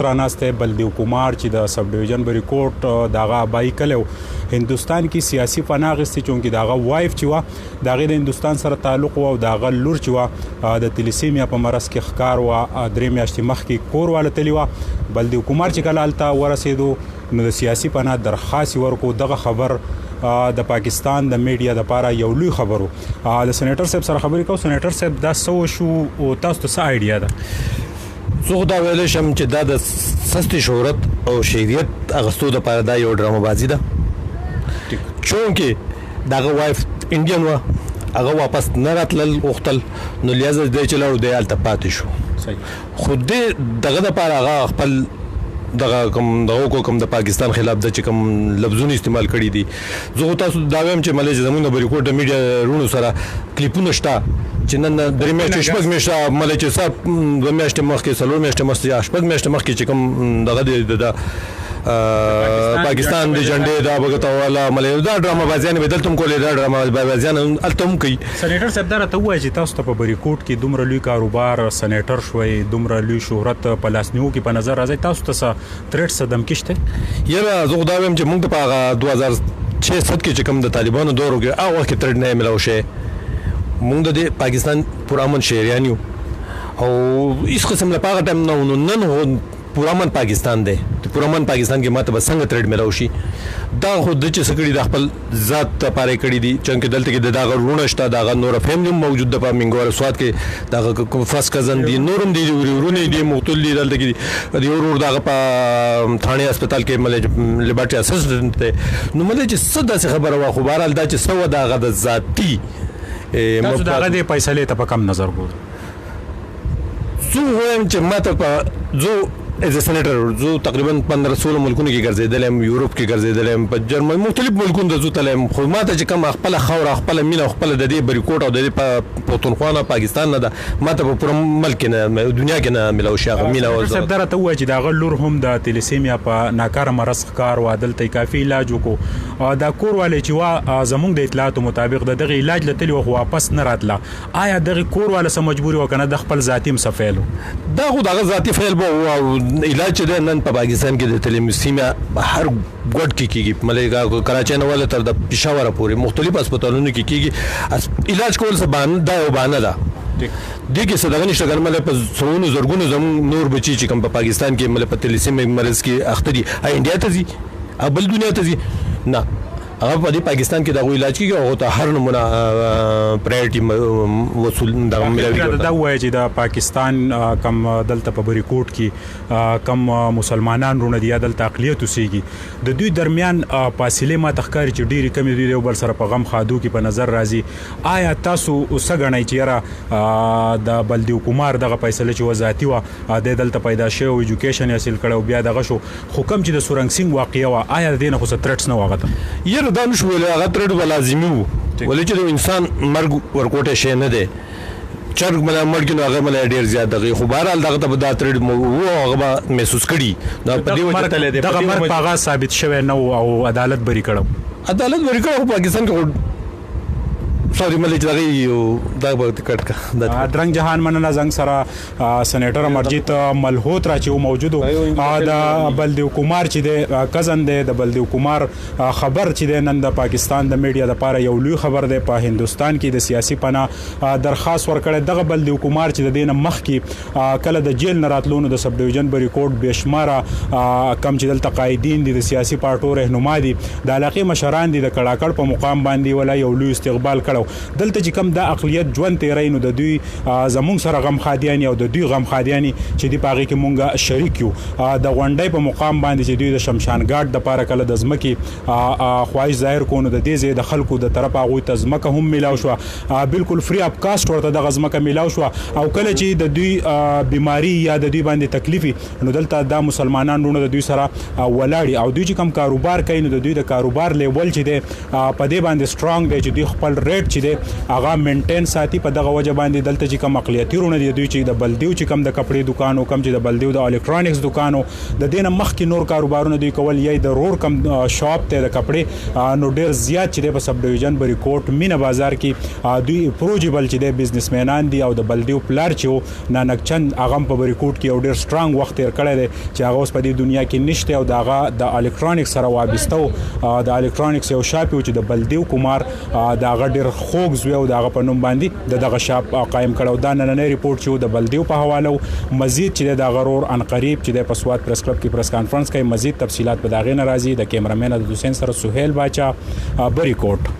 تراناسته بلدیو کمار چې د سب ډیویژن بریکوټ دغه بای کلو هندستان کې سیاسي پناه غستې چونکې دغه وایف چې وا دغه د هندستان سره تعلق او دغه لور چې وا د تلیسیمیا په مرز کې ښکار وا درې میاشتې مخکې کور والا تلی وا بلدیو کمار چې کله الته ورسېدو نو د سیاسي پناه درخواست ورکو دغه خبر د پاکستان د میډیا د لپاره یو لوی خبرو د سېنیټر صاحب سره خبرې کوو سېنیټر صاحب دا سو شو او تاسو ته څه آیډیا ده زه دا ویل شم چې دا د سستي شهرت او شهرت اغستو د لپاره دا یو ډرامه بازی ده چونکه دغه وایف انډین و هغه واپس نه راتلل وختل نو لیازه د چلو د یالته پاتې شو خو دغه د لپاره هغه خپل دغه کوم د پاکستان خلاف د کوم لفظونه استعمال کړي دي زه تاسو دا وایم چې ملي زمونږ بریکوټ د میډیا رونو سره کلیپونه شته چې نن درې میاشتې شپږ میاشتې ملي چې صاحب دوه میاشتې مخکې څلور میاشتې مخکې شپږ میاشتې مخکې چې کوم دغه د پاکستان د جنډې دا بغتا والا ملي دا ډرامه بازیان بدل تم کولې دا ډرامه بازیان التم کوي سېنیټر صاحب دا ته وایي چې تاسو ته په بریکوټ کې دومره لوی کاروبار سېنیټر شوي دومره لوی شهرت په لاسنیو کې په نظر راځي تاسو ته تھریټ صدم کېشته یره زه دا وایم چې موږ په 2006 کې چې کوم د طالبانو دورو کې هغه وخت تھریټ نه ملو شي موږ د پاکستان پرامن شهریانیو او هیڅ قسم له پاغه ټیم نن هو پرامن پاکستان دی پرامن پاکستان کې ماته بسنګ تھریټ ملو شي دا خود د چې سکړي د خپل ذات لپاره کړی دي چې دلته کې د غرونه شته د نور فیملی موجود د پامینګور سواد کې د فرست کزن دي نورم دي ورونه دي مقتول دي دلته کې د ورور دغه په ثاني هسپتال کې ملي لیبرټي اسسټنټ نو مله چې صدا خبره وا خو بهرال دا چې سو دغه د ذاتی تاسو دغه د فیصله ته په کم نظر ګورئ زه وایم چې ماته په زه از سېنیټر زه تقریبا 15 ملکونو کې ګرځیدلم یورپ کې ګرځیدلم په جرمن مختلف ملکونو ته زوتلم خو ماته چې کوم خپل خور خپل مینه خپل د دې بریکوټ او د دې پښتونخوا پاکستان نه ده ماته په پوره ملک نه دنیا کې نه ملو شي مینه او صاحب درته وایي چې دا غلور هم د تلیسیمیا په ناکاره مرز ښکار و عدالت کافي علاج وکړو دا کور والے چې وا زمونږ د اطلاعاتو مطابق دغه علاج لته واپس نه راتله آیا دغه کور والے سم مجبور وکنه د خپل ذاتی مسفیلو دا خو دغه ذاتی فعل به علاج چې نن په پاکستان کې د تلیسیمیا هر ګډ کې کیږي ملګا کراچۍ نه ولې تر د پېښور پورې مختلف هسپتالونو کې کیږي علاج کول څه باندې دا یو باندې ده دغه څه دغه نشته ګرمله په څونو زورګونو زمون نور بچی چې کوم په پاکستان کې مل په تلیسیمیا مرز کې اختري انډیا ته ځي بل دنیا ته ځي نه هغه په پاکستان کې دغه علاج کیږي او ته هر نمونه پرایورټي وصول دغه ملوي دا وایي چې د پاکستان کم دلته په بریکوټ کې کم مسلمانان رونه دي دلته اقلیت اوسېږي د دوی درمیان فاصله ما تخکاری چې ډېری کمی دی یو بل سره په غم خادو کې په نظر راځي آیا تاسو وسګنئ چې را د بلدیو کمار دغه فیصله چې وزاتي و د دلته پیدا شوی او ایجوکیشن حاصل کړو بیا دغه شو حکم چې د سورنګ سنگ واقعیا و آیا دینه خو ثریټس نه واغته دا نشو ویل هغه ترډ لازمي وو ولې چې د انسان مرګ ورکوټه شي نه دی چرګ مله مرګ نو هغه مله ډیر زیات دی خو بهرحال دغه ته دا ترډ وو هغه محسوس کړي دا په دې وجه ته دغه مرګ هغه ثابت شوی نه او عدالت بری کړو پاکستان کې سوري ملي چې دا به ټکټ کا درنګ جهان مننه زنګ سره سېنیټر مرجیت ملهوترا چې موجود دا بلدیو کمار چې د کزن د بلدیو کمار خبر چې نن د پاکستان د میډیا لپاره یو لوی خبر دی په هندستان کې د سیاسي پناه درخواست ورکړی دغه بلدیو کمار چې د دین مخ کې کله د جیل نه راتلونو د سب ډیویژن بریکوټ بشماره کم چې دلته قائدین دي د سیاسي پارټو رهنما دي د علاقې مشران دي د کړهکړ په مقام باندې ولا یو لوی استقبال کړو دلته چې کوم د اقلیت ژوند تیرای نو د دوی زمونږ سره غم خادیانی او د دوی غم خادیانی چې دی پاغي کې مونږه شریک یو د غونډې په مقام باندې چې دوی د شمشان ګارد د پاره کله د ځمکې خواهش ظاهر کونه د دې د خلکو د طرفه غوي تزمکه هم ملاو شو بالکل فری اپ کاست ورته د غزمکه ملاو شو او کله چې د دوی بیماری یا د دوی باندې تکلیفي نو دلته د مسلمانانو د دوی سره ولاړی او دوی چې کوم کاروبار کوي نو د دوی د کاروبار لیول چې د په دې باندې سترونګ دی چې دوی خپل ریټ چې دی هغه مینټین ساتي په دغه وجه باندې دلته چې کوم اقلیتي رونه دي دوی چې د بلدیو چې کوم د کپړې دکان او کوم چې د بلدیو د الکترونکس دکان او د دینه مخکې نور کاروبارونه دوی کول یا د رور کم شاپ ته د کپړې نو ډیر زیات چې د په سب ډیویژن بری کوټ مینا بازار کې دوی پروجیبل چې د بزنسمنان دي او د بلدیو پلار چې نانک چند هغه په بری کوټ کې او ډیر سترونګ وخت تیر کړی دی چې هغه اوس په دې دنیا کې نشته او دغه د الکترونکس سره وابسته د الکترونکس یو شاپ چې د بلدیو کومار دغه ډیر خوږ زوی او دغه په نوم باندې دغه شاپ قائم کړو دا نننې ریپورت چې د بلدیو په حواله مزید چې د غرور ان قریب چې د پسواد پریس کلب کې پریس کانفرنس کوي مزید تفصيلات په داغې ناراضي د کیمرامین د حسین سره سہیل باچا بری کوټ